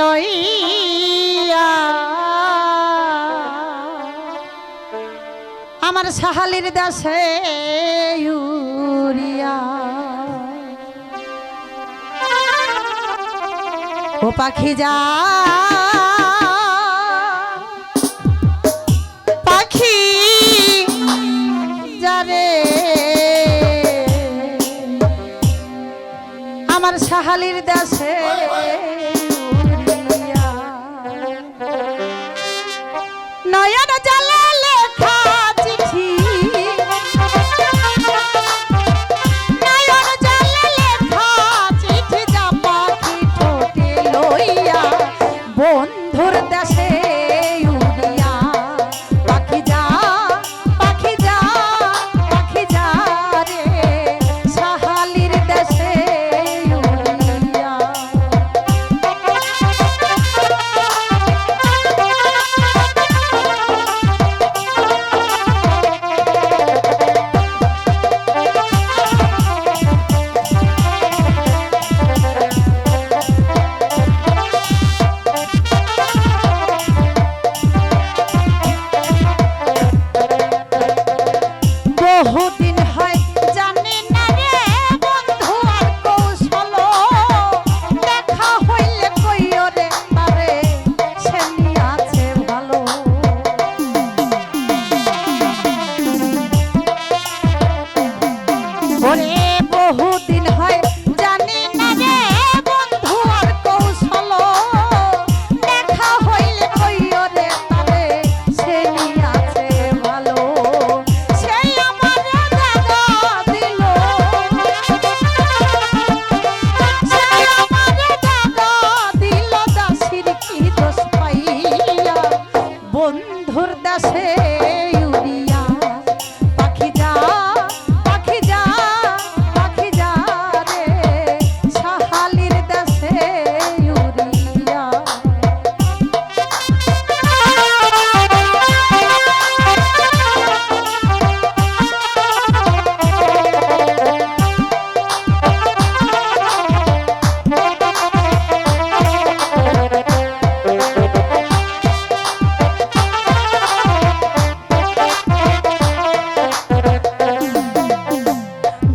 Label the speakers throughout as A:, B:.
A: লইয়া আমার সাহালির দেশে উড়িয়া ও পাখি যা পাখি যারে আমার সাহালির দেশে নয়ন জলে লেখা চিঠি নয়ন জলে লেখা চিঠি যা পাখি ঠোঁটে লইয়া বন্ধুর দেশে উড়িয়া পাখি যা পাখি যা পাখি যা রে সাহালির দেশে উড়িয়া বহুদিন হয় জানি না রে বন্ধু আর কৌশল দেখা হইলে কইও রে তারে সে আছে ভালো ওরে বহুদিন হয় জানি না রে বন্ধু আর কৌশল দেখা হইলে কইও রে তারে সে আছে ভালো বন্ধুর দেশে উড়িয়া পাখি যা পাখি যা পাখি যা রে সাহালির দেশে উড়িয়া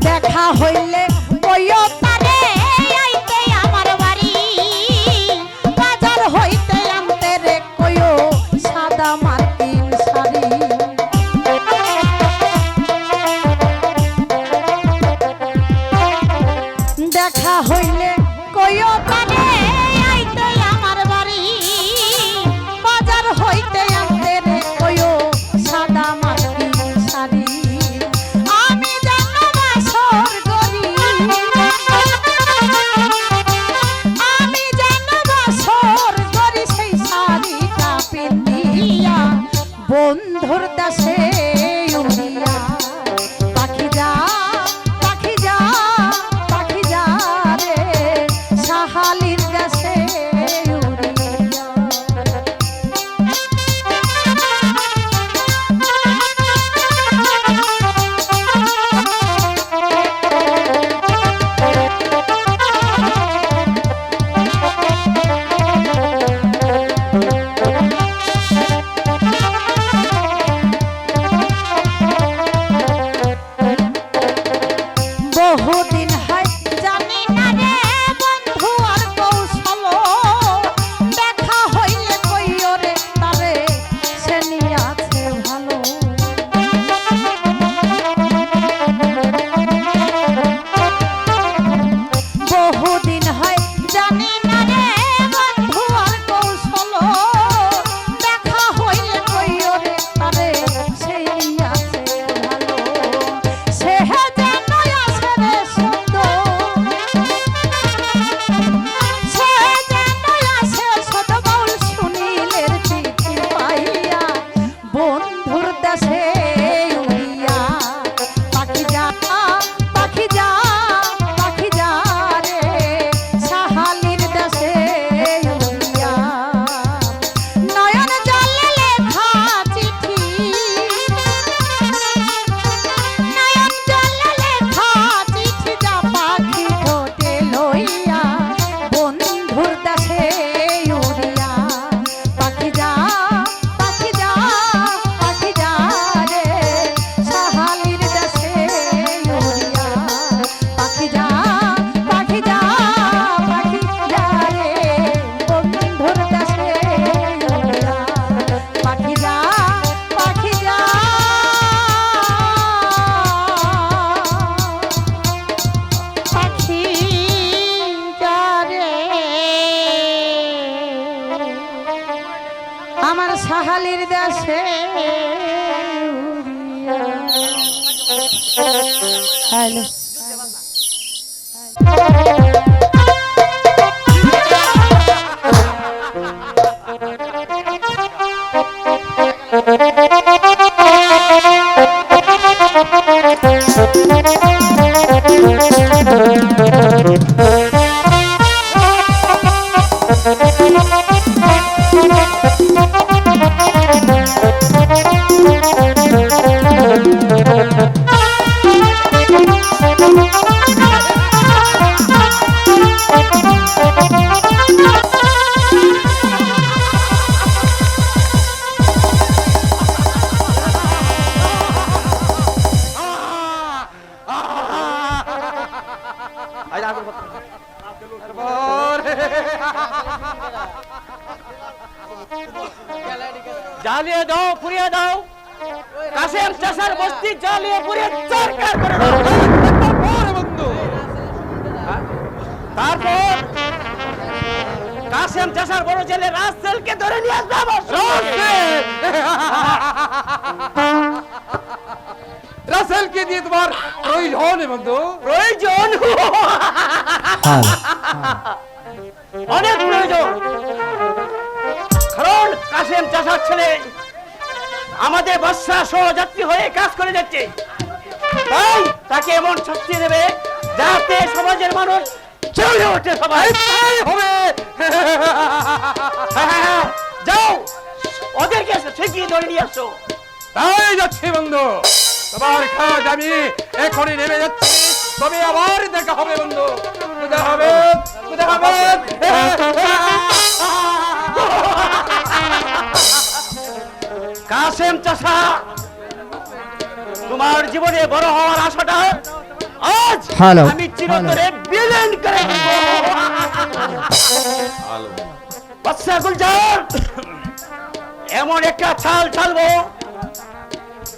A: দেখা হইলে কইও তারে আইতে আমার বাড়ি বাজার হইতে আনতে রে কইও সাদা মার্কিন শাড়ি দেখা হইলে কইও তারে আইতে আমার বাড়ি বাজার হইতে আনতে রে কইও সাদা মার্কিন শাড়ি আমি জানো বাসর গরি আমি জানো বাসর গরি সেই শাড়িটা পিন্দিয়া বন্ধুর দেশে উড়িয়া পাখি যা পাখি যা পাখি যা রে সাহালির দেশে উড়িয়া সাহালির দেশে হ্যালো
B: জ্বালিয়ে দাও, পুড়িয়ে দাও। কাসেম চাষার বস্তি জ্বালিয়ে পুড়িয়ে চরকার করে দাও। তারপর বন্ধু, তারপর কাসেম চাষার বড় ছেলে রাসেলকে ধরে নিয়ে আসলাম।
C: রাসেলকে দিয়ে তোমার প্রয়োজন বন্ধু?
B: প্রয়োজন অনেক প্রয়োজন, কারণ কাসেম চাষার ছেলে আমাদের বর্ষা সহযাত্রী হয়ে কাজ করে যাচ্ছে। তাই তাকে এমন শাস্তি দেবে যাতে সমাজের মানুষ চলে ওঠে। সবাই
C: তাই হবে।
B: যাও, ওদেরকে ঠিকই ধরে নিয়ে আসো।
C: তাই যাচ্ছি বন্ধু, তোমার কাজ আমি এখনই নেমে যাচ্ছি। তবে আবার দেখা হবে বন্ধু। কোথায় হবে, কোথায় হবে?
B: কাসেম চাষা, তোমার জীবনে বড় হওয়ার আশাটা আজ আমি চিরতরে বিলীন করে দেব। বাদশা গুলজার, এমন একটা ছাল ছালবো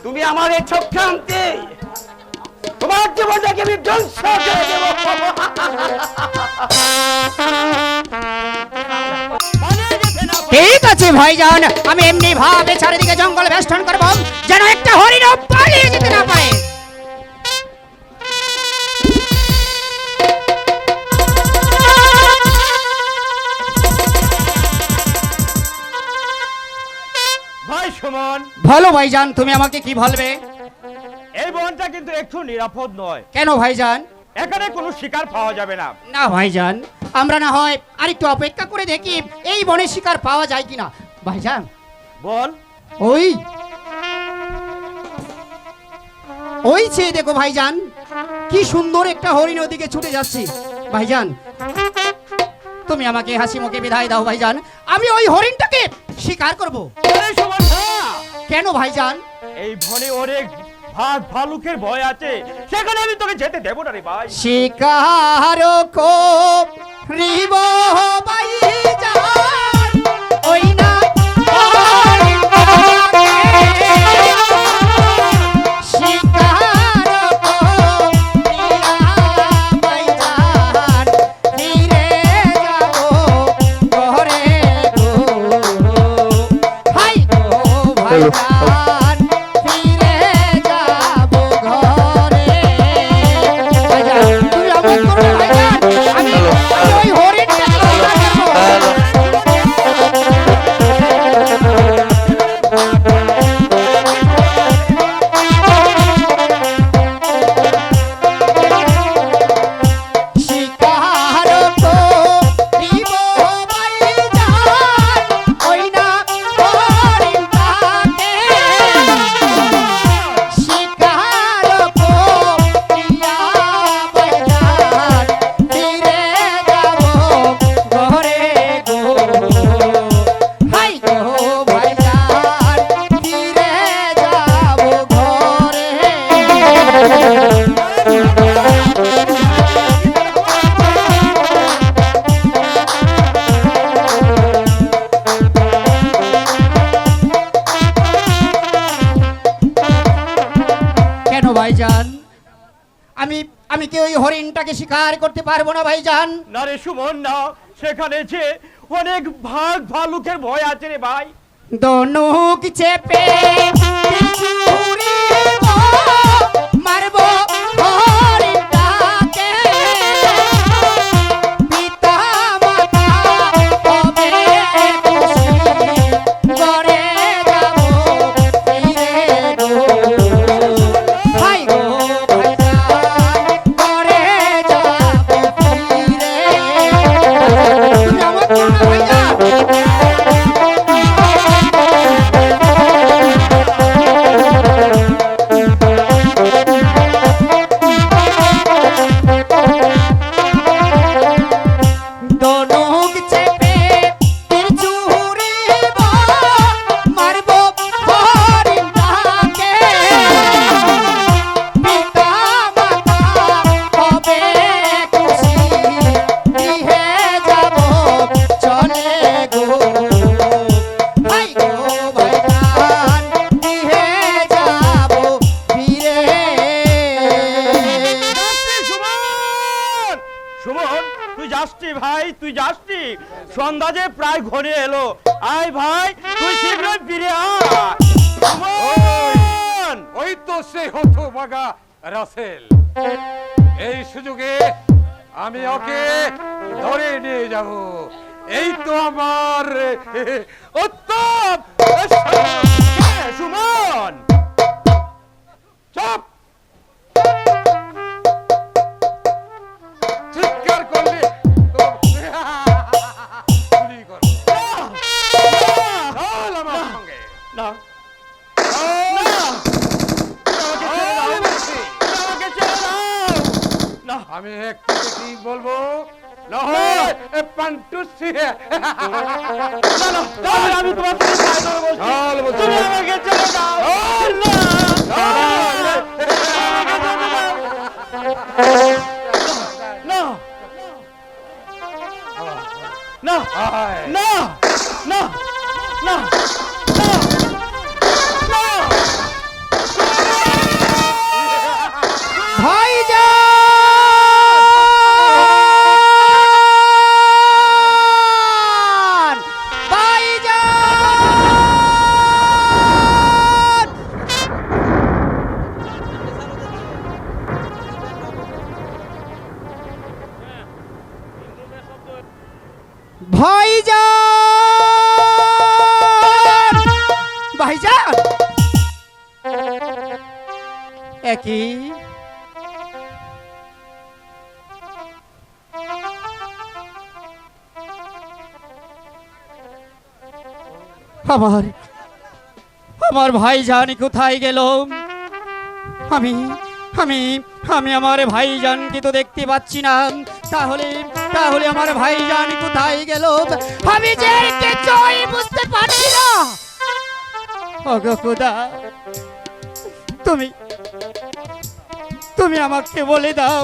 B: তুমি আমার এই চক্রান্তে তোমার জীবনটাকে আমি ধ্বংস করে দেব।
D: ঠিক আছে ভাইজান, আমি এমনি ভাবে চারিদিকে জঙ্গল বেষ্টন করব যেন একটা হরিণ পালিয়ে যেতে না পারে।
B: ভাই সুমন,
D: ভালো ভাইজান, তুমি আমাকে কি বলবে?
B: এই বনটা কিন্তু একটু নিরাপদ নয়।
D: কেন ভাইজান?
B: এখানে কোনো শিকার পাওয়া যাবে না।
D: না ভাইজান, আমরা না হয় আরেকটু অপেক্ষা করে দেখি এই বনে শিকার পাওয়া যায় কিনা। ভাইজান
B: বল।
D: ওই ওই চেয়ে দেখো ভাইজান, কি সুন্দর একটা হরিণ ওদিকে ছুটে যাচ্ছে। ভাইজান তুমি আমাকে হাসি মুখে বিদায় দাও ভাইজান, আমি ওই হরিণটাকে শিকার করব।
B: আরে সুমন,
D: কেন ভাইজান?
B: এই বনে অনেক ভাগ ভালুকের ভয় আছে, সেখানে আমি তোকে যেতে দেব না রে ভাই।
D: শিকার করিব ভাইজান, ওই না শিকার করিয়া ভাইজান, ফিরে যাব ঘরে গো, হাই গো ভাইজান, ফিরে যাব ঘরে। ভাইজান তুমি অমন করো না ভাইজান, আমি ওই হরিণটাকে শিকার করব। শিকার করিব ভাইজান, ওই না হরিণটাকে, শিকার করিয়া ভাইজান, ফিরে যাব ঘরে গো, হাই গো ভাইজান, ফিরে যাব ঘরে। কেন ভাইজান? আমি আমি কি ওই হরিণটাকে শিকার করতে পারবো না ভাইজান?
B: না রে সুমন, না, সেখানে যে অনেক ভাগ ভালুকের ভয় আছে রে ভাই।
D: दोनों की चेपे मारबो हरिणा के पिता माता হবে খুশি ঘরে যাবো ফিরে গো হাই গো ভাইজান ঘরে যাবো ফিরে তুমি আমার জন্য ভাইজান दोनों के चेपे तिरछुरी मारबो हरिणा के पिता माता হবে খুশি দিহে যাব চলে গো হাই গো ভাইজান দিহে যাব ফিরে
B: সুমন সুমন তুই যাসনি ভাই, তুই যাসনি, সন্ধ্যা যে প্রায় ঘরে এলো। আয় ভাই, তুই শীঘ্রই ফিরে আয়। সুমন!
C: ওই তো সে হতভাগা রাসেল। এই সুযোগে আমি ওকে ধরে নিয়ে যাব। এই তো আমার উত্তম।
B: সুমন!
C: চুপ! চিৎকার করলে তো গুলি করবো। চল আমার সঙ্গে।
B: না,
C: চল বলছি।
B: আমাকে ছেড়ে দাও। না,
C: আমি একটু কি বলবো নহয় পান্টু
B: না, না, তাহলে আমি তোমার সাথে সাই করে বলছি।
C: চল বলছি।
B: তুমি আমাকে ছেড়ে দাও। না, না, না, না, না, না,
D: ভাইজান ভাইজান ভাইজান ভাইজান একই আমার আমার ভাইজান কোথায় গেল? আমি আমি আমি আমার ভাইজানকে তো দেখতে পাচ্ছি না। তাহলে তাহলে আমার ভাইজান কোথায় গেল? আমি যে কিছুই বুঝতে পারছি না। ওগো খোদা, তুমি তুমি আমাকে বলে দাও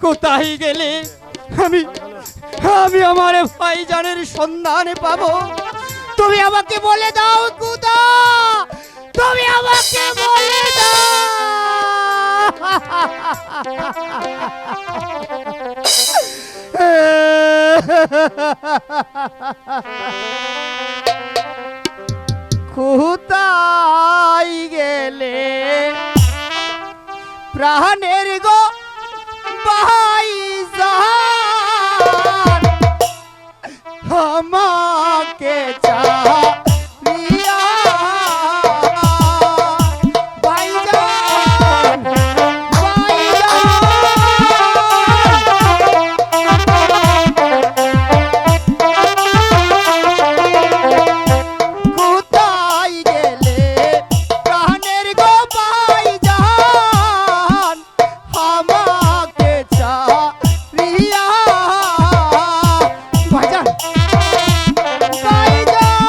D: কোথায় গেলে আমি আমি আমার ভাইজানের সন্ধান পাবো। তুমি আমাকে বলে দাও খোদা, তুমি আমাকে বলে দাও। কোথায় গেলে প্রাণের গো ভাইজান আমাকে চাহিয়া ভাইজান কোথায় গেলে প্রাণের গো ভাইজান আমাকে চাহিয়া ভাইজান ভাইজান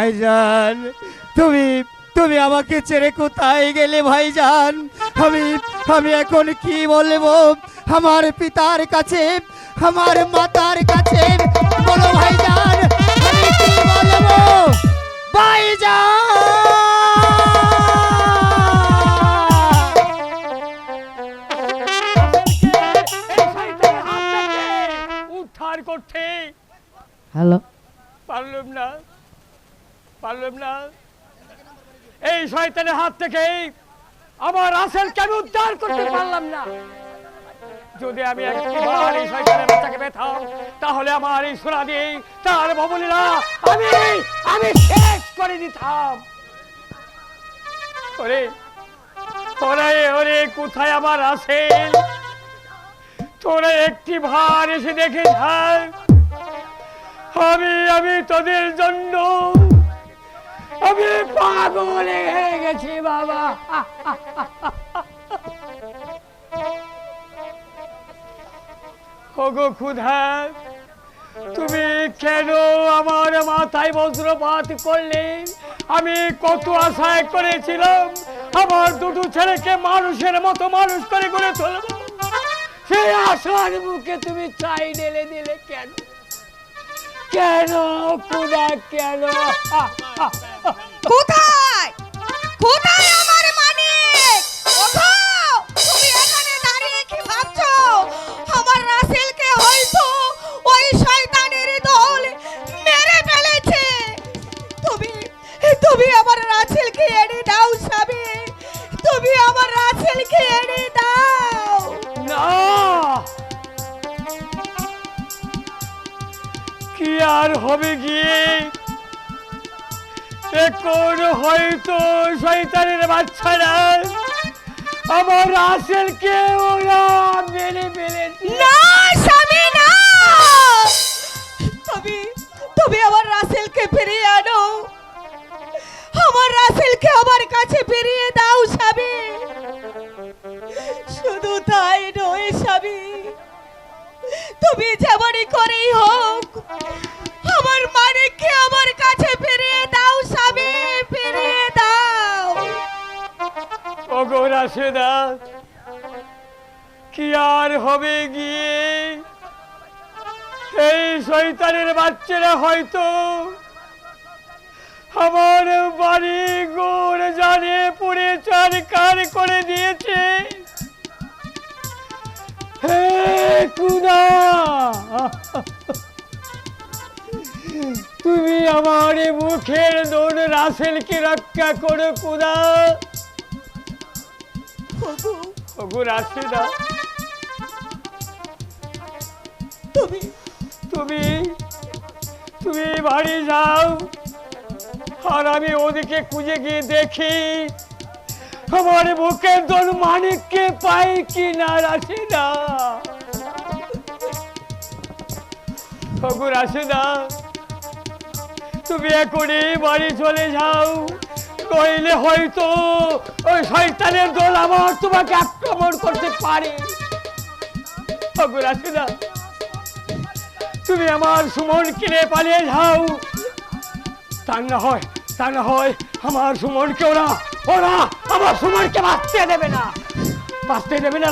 D: ভাইজান, তুমি তুমি আমাকে ছেড়ে কোথায় গেলে ভাইজান? আমি আমি এখন কি বলবো আমার পিতার কাছে, আমার মাতার কাছে? বলো ভাইজান, আমি কি বলবো ভাইজান?
B: উদ্ধার করতে
A: হ্যালো
B: পারলাম না। এই শয়তানের হাত থেকে আমার রাসেলকে আমি উদ্ধার করতে পারলাম না। যদি আমি একবার এই শয়তানের বাচ্চাকে পেতাম, তাহলে আমার এই সোনা দিয়ে তার ভবনীরা আমি শেষ করে দিতাম। ওরে ওরে ওরে, কোথায় আমার রাসেল? তোরা একটি ভার এসে দেখে থাক। আমি তোদের জন্য আমি পাগল হয়ে গেছি বাবা। ওগো ক্ষুধা, তুমি কেন আমার মাথায় বজ্রপাত করলে? আমি কত আশায় করেছিলাম আমার দুটো ছেলেকে মানুষের মতো মানুষ করে গড়ে তুলব। সেই আশার মুখে তুমি চাই ঢেলে দিলে কেন? কেন ক্ষুধা, কেন?
E: কোথায় কোথায় আমার মানিক? ওঠো! তুমি এখানে দাঁড়িয়ে কি ভাবছো? আমার রাসেলকে হয়তো ওই শয়তানের দল মেরে ফেলেছে। তুমি তুমি আমার রাসেলকে এনে দাও স্বামী, তুমি আমার রাসেলকে এনে দাও।
B: না, কি আর হবে গিয়ে? এখন হয়তো শয়তানের বাচ্চারা আমার রাসেলকে ওরা মেরে ফেলেছে।
E: না স্বামী না, তুমি তুমি আমার রাসেলকে ফিরিয়ে আনো, আমার রাসেলকে আমার কাছে ফিরিয়ে দাও স্বামী। শুধু তাই নয় স্বামী, তুমি যেমনই করেই হোক আমার মানিককে আমার কাছে ফিরিয়ে দাও স্বামী, ফিরিয়ে দাও।
B: ওগো রাশেদা, কি আর হবে গিয়ে? এই শয়তানের বাচ্চারা হয়তো আমার বাড়ি গোড় জানে পুড়ে চারকার করে দিয়েছে। হে খুদা, তুমি আমার মুখের দৌড় রাসেলকে রক্ষা করো খুদা। ওগো রাশেদা,
E: তুমি
B: তুমি তুমি বাড়ি যাও, আর আমি ওদিকে খুঁজে গিয়ে দেখি আমার বুকের দোল মানিককে পাই কি না। রাশেদা, ওগো রাশেদা, তুমি এখনই বাড়ি চলে যাও, নইলে হয়তো ওই শয়তানের দল আবার তোমাকে আক্রমণ করতে পারে। ওগো রাশেদা, তুমি আমার সুমন কিনে পালিয়ে যাও। তা না হয় আমার সুমনকে ওরা আমার সুমনকে বাঁচতে দেবে না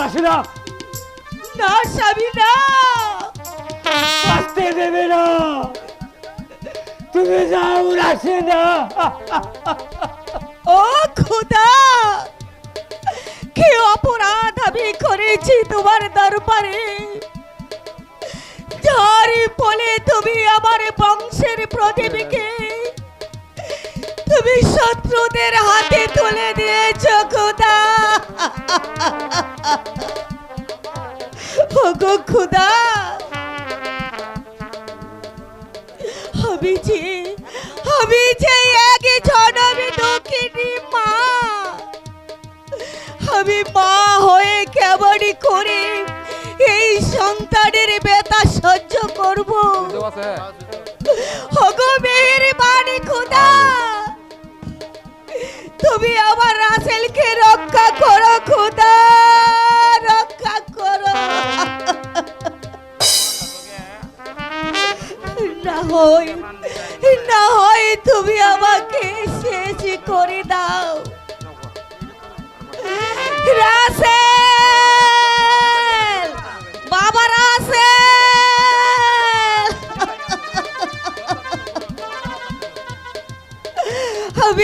B: রাশেদা।
E: না স্বামী না,
B: বাঁচতে দেবে না। তুমি যাও রাশেদা।
E: ও খোদা, কি অপরাধ আমি করেছি তোমার দরবারে, যার ফলে তুমি আমার বংশের প্রদীপকে তুমি শত্রুদের হাতে তুলে দিয়েছ খোদা। ওগো খোদা, আমি যে এক জনমে দুঃখিনী মা, আমি মা হয়ে কেমনই করে এই সন্তানের ব্যথা সহ্য করব? ওগো মেহেরবানি খোদা, তুমি আমার রাসেলকে রক্ষা করো খোদা, রক্ষা করো। না হয় তুমি আমার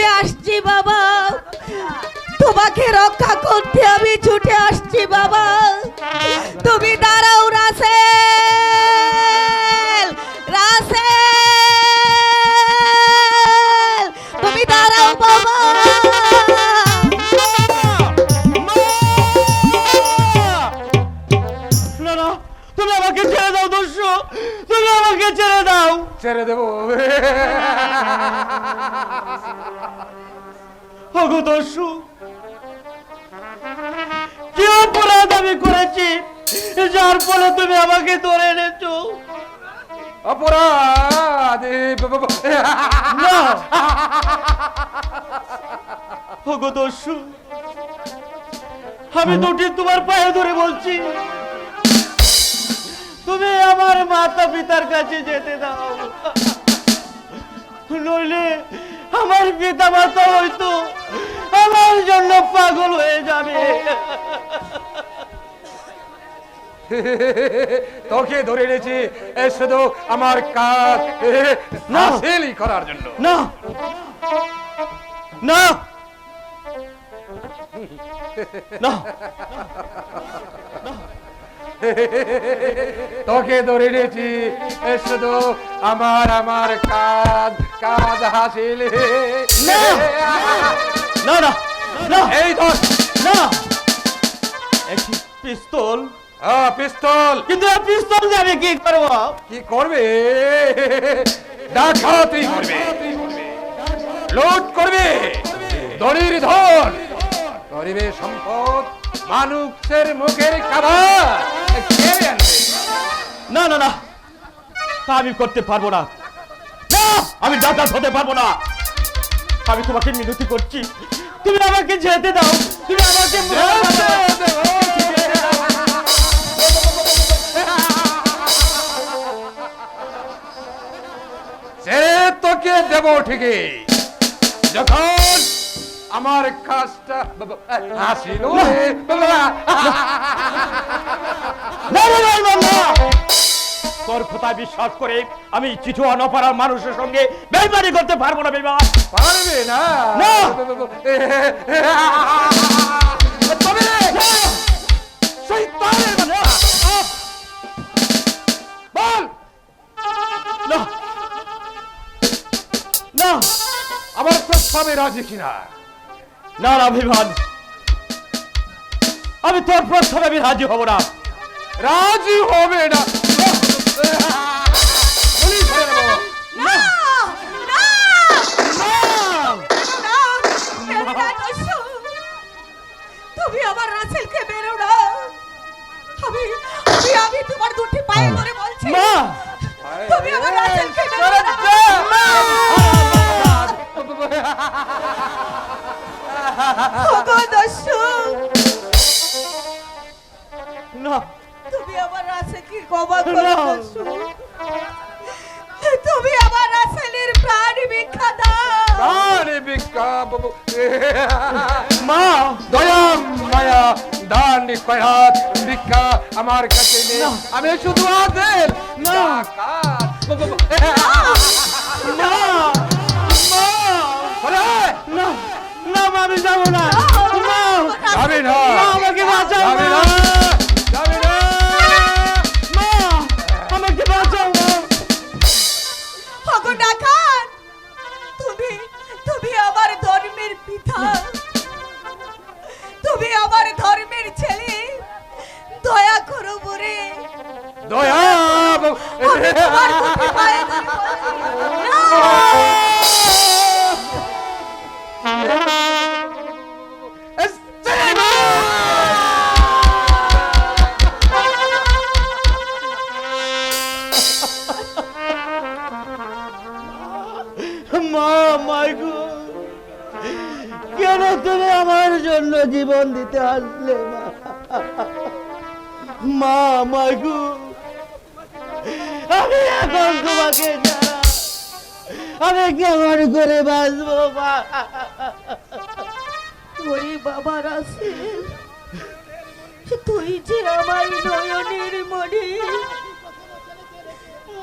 E: আমি আসছি বাবা, তোমাকে রক্ষা করতে আমি ছুটে আসছি বাবা। তুমি দাঁড়াও রাসেল, রাসেল, তুমি দাঁড়াও বাবা।
B: না না, তুমি আমাকে ছেড়ে দাও দস্যু, তুমি আমাকে ছেড়ে দাও।
C: ছেড়ে দেবো?
B: ওগো দস্যু, কি অপরাধ আমি করেছি যার ফলে তুমি আমাকে ধরে এনেছো?
C: অপরাধ?
B: না ওগো দস্যু, আমি দুটি তোমার পায়ে ধরে বলছি, তুমি আমার মাতা পিতার কাছে যেতে দাও, নইলে আমার পিতা মাতা হয়তো আমার জন্য পাগল হয়ে যাবে।
C: তোকে ধরে এনেছি শুধু আমার কাজ হাসিল করার জন্য।
B: না না না,
C: তোকে ধরে এনেছি শুধু আমার কাজ হাসিল।
B: না না না না,
C: এই ধর
B: না, একটি পিস্তল।
C: পিস্তল?
B: কিন্তু এই পিস্তল দিয়ে আমি কি করবো?
C: কি করবে? ডাকাতি করবে, লুট করবে, ধনীর ধন, গরিবের সম্পদ, মানুষের মুখের খাবার কেড়ে আনবে।
B: না না না, তা আমি করতে পারবো না। না, আমি ডাকাত হতে পারবো না। আমি তোমাকে মিনতি করছি, তুমি আমাকে যেতে দাও, তুমি আমাকে
C: ছেড়ে তোকে দেব ঠিকই, যখন আমার কাজটা হাসিল।
B: তোর কথায় বিশ্বাস করে আমি কিছু অনপাড়ার মানুষের সঙ্গে বেইমানি করতে পারবো না। বেইমান
C: পারবে না?
B: না।
C: তবে
B: শয়তানের মানে বল। না না,
C: আমার প্রস্তাবে রাজি কিনা?
B: না না বিমান, আমি তোর প্রস্তাবে আমি রাজি হব না।
C: রাজি হবে না? পুলিশ ধরে নেব।
E: না না
B: না,
E: না, মেরো না দস্যু। তুমি আমার রাসেলকে মেরো না। আমি আমি আমি তোমার দুটি পায়ে ধরে বলছি,
B: মা,
E: তুমি আমার রাসেলকে মেরো না। ওগো দস্যু,
B: না
E: তুমি আমার রাসেলকে ক্ষমা করো
B: না।
E: দস্যু। তুমি আমার রাসেলের প্রাণ ভিক্ষা দাও।
C: প্রাণে ভিক্ষা বাবু।
B: মা,
C: দয়া মায়া দান খয়াত ভিক্ষা আমার কাছে নেই। আমি শুধু আদেল
B: না। না না না, মা, আমি যাবো না। মা,
C: যাবে না,
B: মা, আমাকে বাঁচাও।
C: যাবে না,
B: মা,
C: যাবে না।
B: মা, আমাকে বাঁচাও। মা,
E: ওগো ডাকাত, তুমি তুমি আমার ধর্মের পিতা, তুমি আমার ধর্মের ছেলে, দয়া করো মোরে।
C: দয়া
E: আমি তোমার দুটি পায়ে ধরে বলছি, না।
B: মা, মাইগো, কেন তুমি আমার জন্য জীবন দিতে আসলে? মা, মাইগো, আমি এখন তোমাকে ছাড়া আমি কেমন করে বাঁচবো? মা,
E: ওরে বাবা রাসেল, তুই যে আমার নয়নের মণি,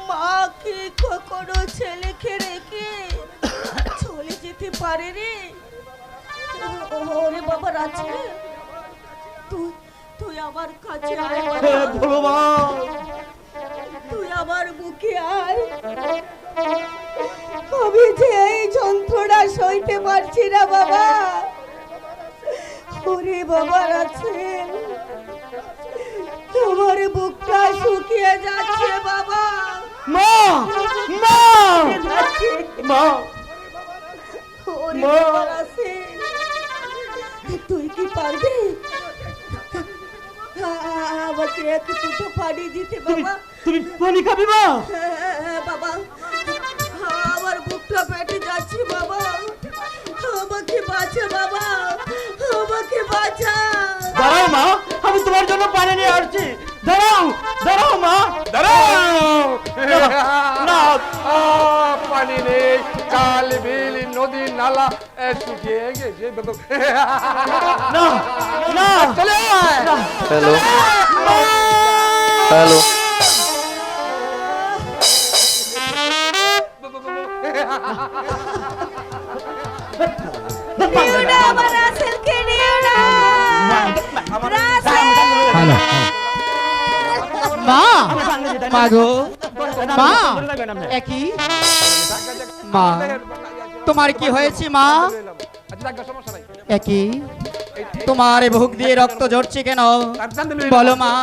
E: মাকে কখনো ছেলেকে রেখে চলে চলে যেতে পারে রে। ওরে বাবা রাছে, তুই তুই আমার কাছে আয় বাবা।
B: ভগবান,
E: তুই আমার বুকে আয়। আমি যে এই যন্ত্রণা সইতে পারছি না বাবা। ওরে বাবা আছে, তোমার বুকটা শুকিয়ে যাচ্ছে বাবা।
B: মা মা মা
E: ওরে
B: মা।
E: বাবা আছে, তুই কি পারবি আমাকে এক দুটো পানি দিতে বাবা?
B: তুমি পানি খাবি মা?
E: বাবা, আমার বুকটা পেটে যাচ্ছে বাবা। আমাকে বাঁচা বাবা, আমাকে বাঁচা।
B: দাঁড়াও মা, আমি তোমার জন্য পানি নিয়ে আসছি। দাঁড়াও দাঁড়াও মা,
C: দাঁড়াও
B: না।
C: পানি নেই, কাল বিল নদী নালা শুকিয়ে গেছে।
B: না না,
C: চলে আয়।
F: হ্যালো হ্যালো
E: নিও না আমার রাসেলকে, নিও না রাসেল।
D: হ্যালো মা, মা গো, মা একই মা, তোমার কি হয়েছে মা? একই তোমার বুক দিয়ে রক্ত ঝরছে কেন? বলো মা,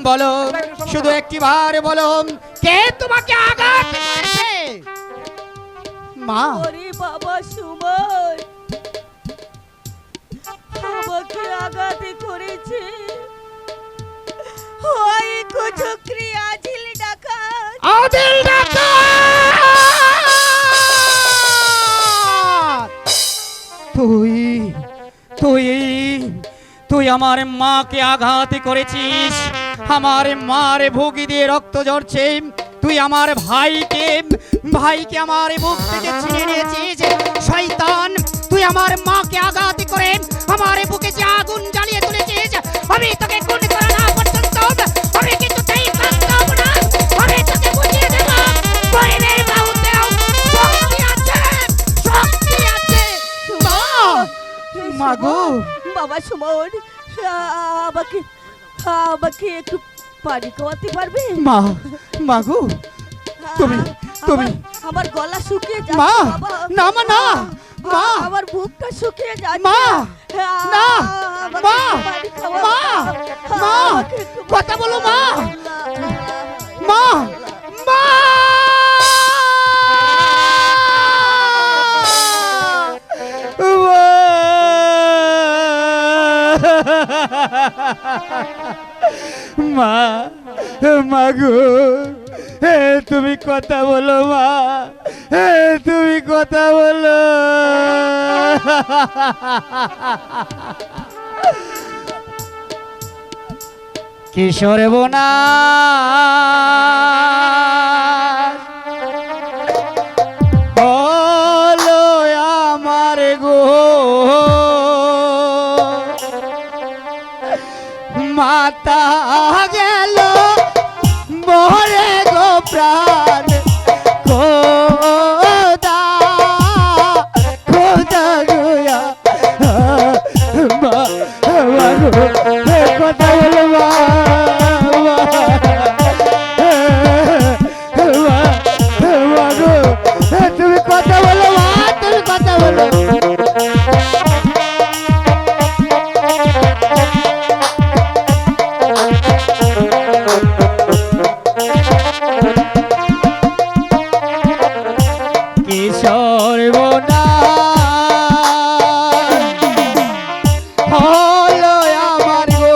D: বলো, শুধু একটিবার বলো, কে তোমাকে আঘাত করেছে? মা,
E: ওরে বাবা সুমন আমাকে আঘাত করেছে। ওই কুচক্রি আজিল ডাকাত।
D: আদিল ডাকাত! তুই তুই তুই আমার মাকে আঘাত করেছিস, আমার মার বুক দিয়ে রক্ত ঝরছে। তুই আমার ভাইকে ভাইকে আমার বুক থেকে ছিনিয়ে নিয়েছিস। শয়তান, তুই আমার মাকে আঘাত করে আমার বুকে যে আগুন জ্বালিয়ে তুলেছিস, আমি তোকে খুন করা না পর্যন্ত আমি কিন্তু তাই কাঁদতাম না। আমি তোকে বুঝিয়ে দেব, পরিবের বাহুতেও শক্তি আছে, শক্তি আছে। মা, মা গো,
E: বাবা সুমন আমাকে আমাকে একটু পানি খাওয়াতে পারবে?
D: মা, মা গো, তুমি- তুমি-
E: আমার গলা শুকিয়ে যাচ্ছে
D: মা,
E: বাবা।
D: না মা, না মা,
E: আমার বুকটা শুকিয়ে যাচ্ছে।
D: মা, না,
E: আমাকে
D: মা,
E: একটু পানি খাওয়াও।
D: মা, মা,
E: আমাকে একটু
D: কথা বলো মা,
E: না।
D: মা, মা। মা, মা গো, তুমি কথা বলো মা, তুমি কথা বলো। কিশোর বোনা হলো আমার গো, মাতা গেল মরে গো প্রাণ, খোদা খোদা গোয়া মা, মা গো, কথা বলো মা, মা, মা গো, তুমি কথা বলো মা, তুমি কথা বলো। কিশোর বোনা হলো আমার গো,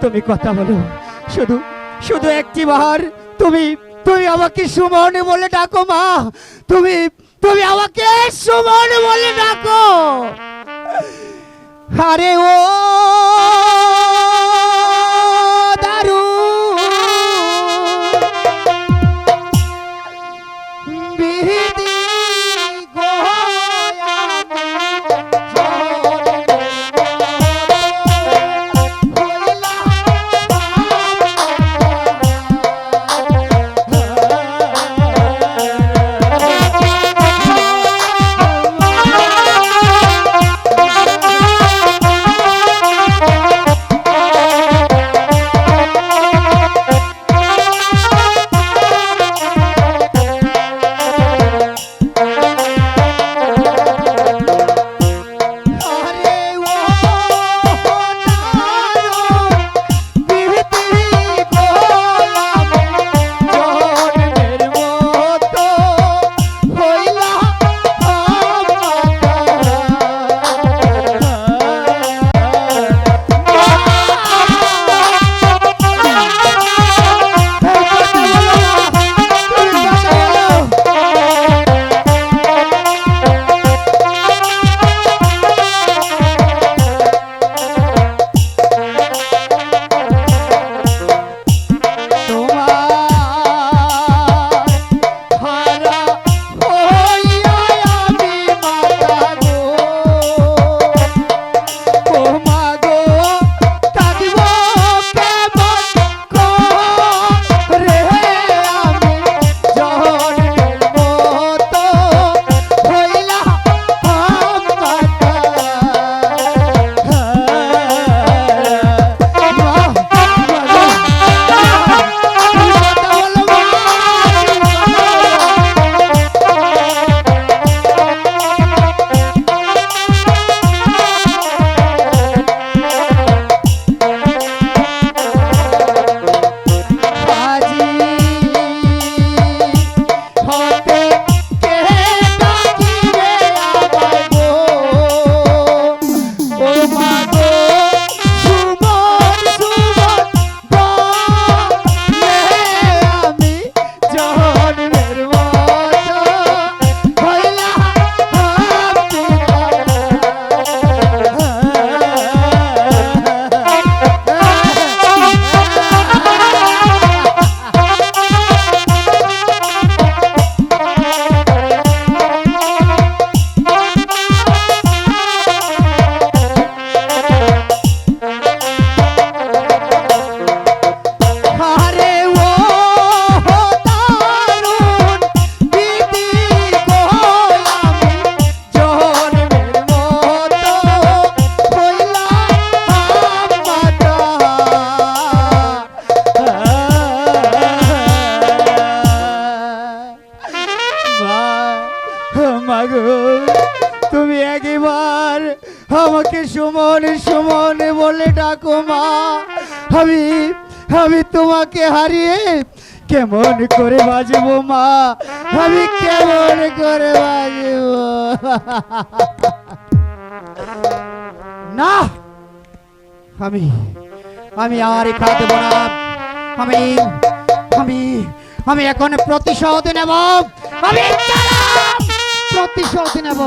D: তুমি কথা বলো, শুধু শুধু একটি বার তুমি তুমি আমাকে সুমন বলে ডাকো মা, তুমি তুমি আমাকে সুমন বলে ডাকো। আরে ও দারু বিধি গোয়া তুমি একবার আমাকে সুমন সুমন বলে ডাকো মা। আমি আমি তোমাকে হারিয়ে কেমন করে বাজবো মা, আমি কেমন করে বাজবো। না, আমি আমি আর কাঁদবো না। আমি আমি আমি এখন প্রতিশোধ নেব। আমি প্রতিশোধ নেব।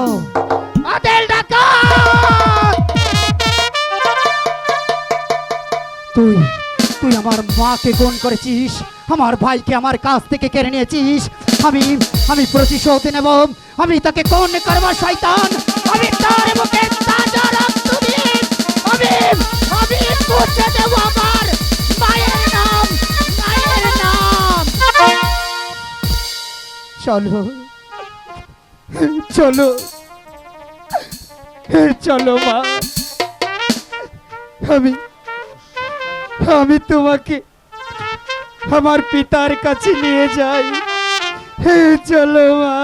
D: আদেল ডাকাত, তুই তুই আমার মাকে খুন করেছিস, আমার ভাইকে আমার কাছ থেকে কেড়ে নিয়েছিস। আমি আমি প্রতিশোধ নেব। আমি তাকে খুন করব শয়তান। আমি তার মুখে তাজা রক্ত দিয়ে আমি আমি মুছে দেব আমার মায়ের নাম, মায়ের নাম। চলো চলো চলো মা, আমি আমি তোমাকে আমার পিতার কাছে নিয়ে যাই। চলো মা।